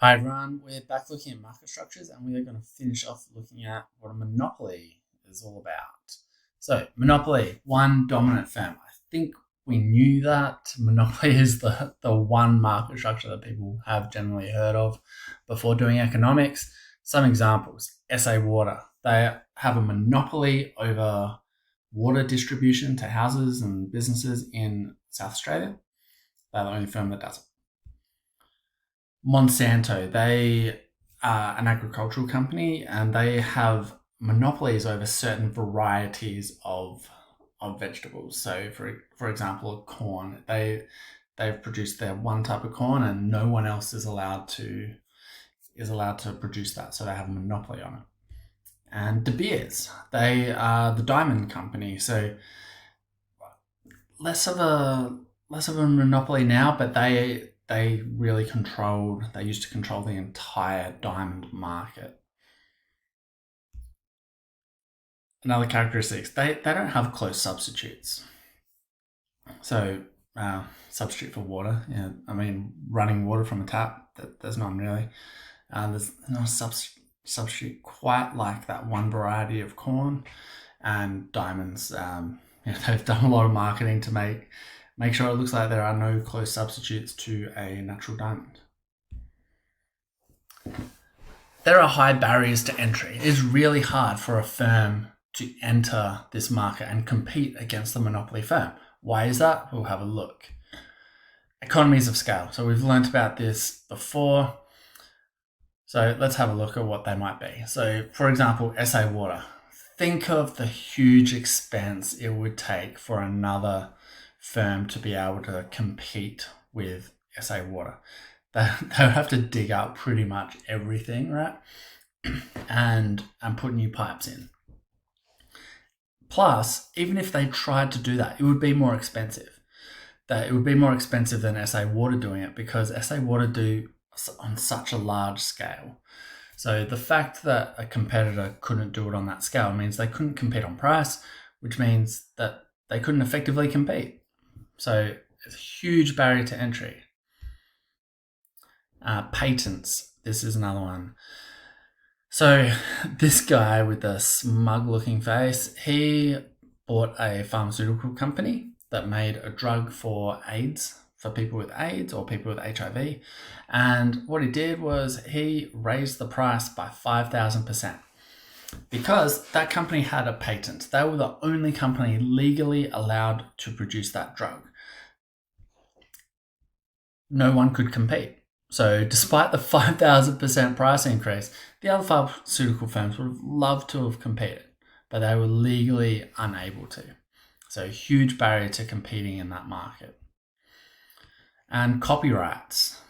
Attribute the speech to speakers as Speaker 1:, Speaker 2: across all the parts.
Speaker 1: Hi everyone, we're back looking at market structures and we are going to finish off looking at what a monopoly is all about. So, monopoly, one dominant firm. I think we knew that monopoly is the one market structure that people have generally heard of before doing economics. Some examples: SA Water. They have a monopoly over water distribution to houses and businesses in South Australia. They're the only firm that does it. Monsanto, they are an agricultural company and they have monopolies over certain varieties of vegetables. So for example, corn, they've produced their one type of corn and no one else is allowed to produce that. So they have a monopoly on it. And De Beers, they are the diamond company. So less of a monopoly now, but they really controlled, they used to control the entire diamond market. Another characteristics, they don't have close substitutes. So, substitute for water, I mean, running water from a tap, there's none really. There's no substitute quite like that one variety of corn and diamonds. They've done a lot of marketing to make sure it looks like there are no close substitutes to a natural diamond. There are high barriers to entry. It is really hard for a firm to enter this market and compete against the monopoly firm. Why is that? We'll have a look. Economies of scale. So we've learnt about this before. So let's have a look at what they might be. So for example, SA Water. Think of the huge expense it would take for another firm to be able to compete with SA Water. They'll have to dig up pretty much everything, right? and put new pipes in. Plus, even if they tried to do that, it would be more expensive. It would be more expensive than SA Water doing it because SA Water do on such a large scale. So the fact that a competitor couldn't do it on that scale means they couldn't compete on price, which means that they couldn't effectively compete. So it's a huge barrier to entry. Patents. This is another one. So this guy with the smug looking face, he bought a pharmaceutical company that made a drug for AIDS, for people with AIDS or people with HIV. And what he did was he raised the price by 5,000% because that company had a patent. They were the only company legally allowed to produce that drug. No one could compete. So despite the 5,000% price increase, the other pharmaceutical firms would have loved to have competed, but they were legally unable to. So a huge barrier to competing in that market. And copyrights.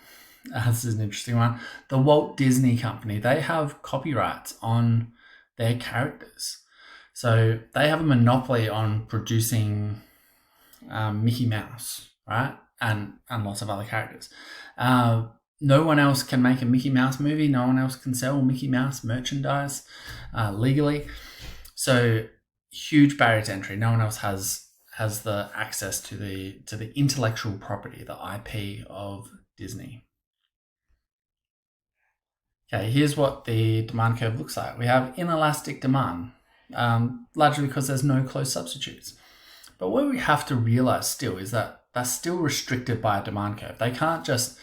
Speaker 1: This is an interesting one. The Walt Disney Company, they have copyrights on their characters. So they have a monopoly on producing Mickey Mouse, right? And lots of other characters. No one else can make a Mickey Mouse movie. No one else can sell Mickey Mouse merchandise legally. So huge barrier to entry. No one else has the access to the intellectual property, the IP of Disney. Okay, here's what the demand curve looks like. We have inelastic demand, largely because there's no close substitutes. But what we have to realize still is that they're still restricted by a demand curve. They can't just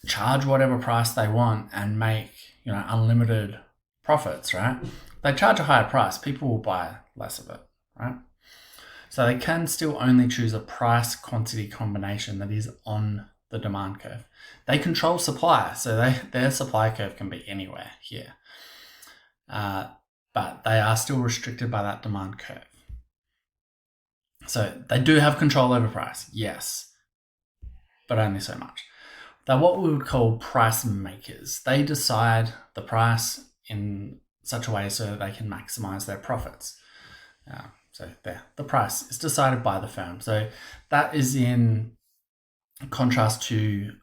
Speaker 1: charge whatever price they want and make unlimited profits, right? They charge a higher price, people will buy less of it, right? So they can still only choose a price quantity combination that is on the demand curve. They control supply, so their supply curve can be anywhere here. But they are still restricted by that demand curve. So they do have control over price, yes, but only so much. They're what we would call price makers. They decide the price in such a way so that they can maximize their profits. So there, the price is decided by the firm. So that is in contrast to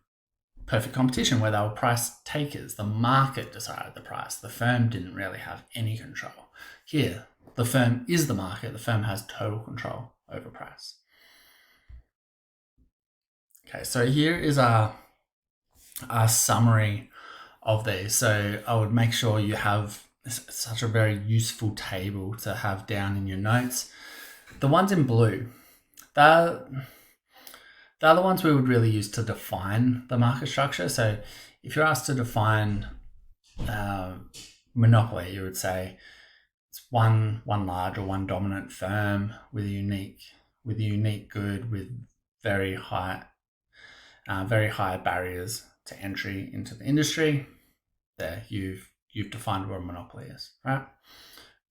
Speaker 1: perfect competition where they were price takers. The market decided the price. The firm didn't really have any control. Here, the firm is the market. The firm has total control over price. Okay, so here is our summary of these. So I would make sure you have such a very useful table to have down in your notes. The ones in blue, they're the ones we would really use to define the market structure. So if you're asked to define monopoly, you would say it's one large or one dominant firm with a unique good with very high barriers to entry into the industry. There, you've defined what a monopoly is, right?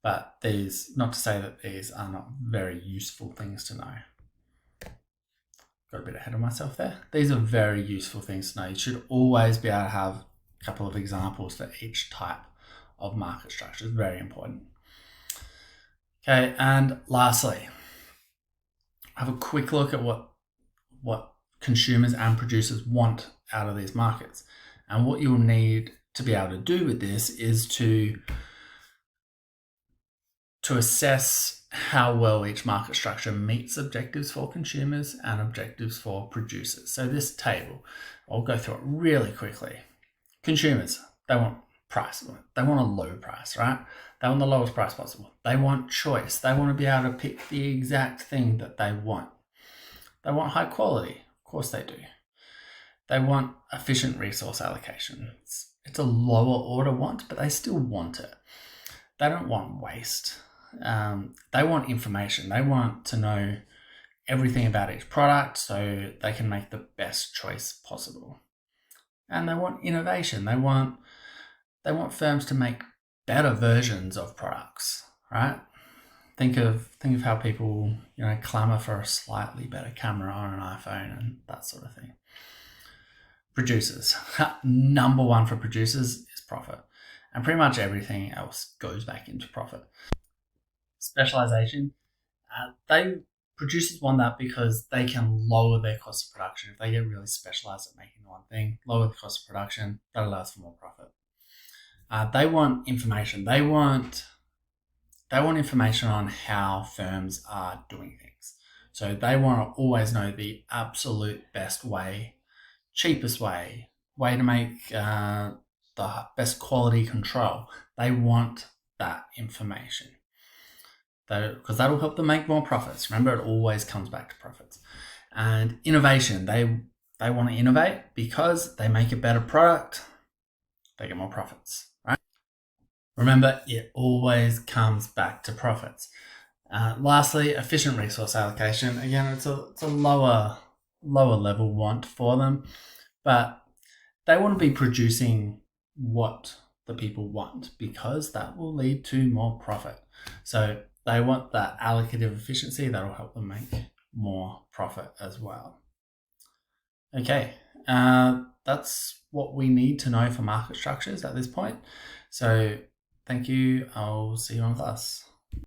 Speaker 1: But these, not to say that these are not very useful things to know. Got a bit ahead of myself there. These are very useful things to know. You should always be able to have a couple of examples for each type of market structure. It's very important. Okay, and lastly, have a quick look at what consumers and producers want out of these markets. And what you'll need to be able to do with this is to assess how well each market structure meets objectives for consumers and objectives for producers. So this table, I'll go through it really quickly. Consumers, they want price. They want a low price, right? They want the lowest price possible. They want choice. They want to be able to pick the exact thing that they want. They want high quality. Of course they do. They want efficient resource allocation. It's a lower order want, but they still want it. They don't want waste. They want information. They want to know everything about each product so they can make the best choice possible. And they want innovation. They want firms to make better versions of products, right? Think of how people, clamor for a slightly better camera on an iPhone and that sort of thing. Producers. Number one for producers is profit. And pretty much everything else goes back into profit. Specialization. Producers want that because they can lower their cost of production. If they get really specialized at making one thing, lower the cost of production, that allows for more profit. They want information. They want information on how firms are doing things. So they want to always know the absolute best way, cheapest way to make the best quality control. They want that information. Because that'll help them make more profits. Remember, it always comes back to profits. And innovation, they want to innovate because they make a better product, they get more profits, right? Remember, it always comes back to profits. Lastly, efficient resource allocation. Again, it's a lower level want for them, but they want to be producing what the people want because that will lead to more profit. So they want that allocative efficiency that will help them make more profit as well. Okay, that's what we need to know for market structures at this point. So thank you. I'll see you in class.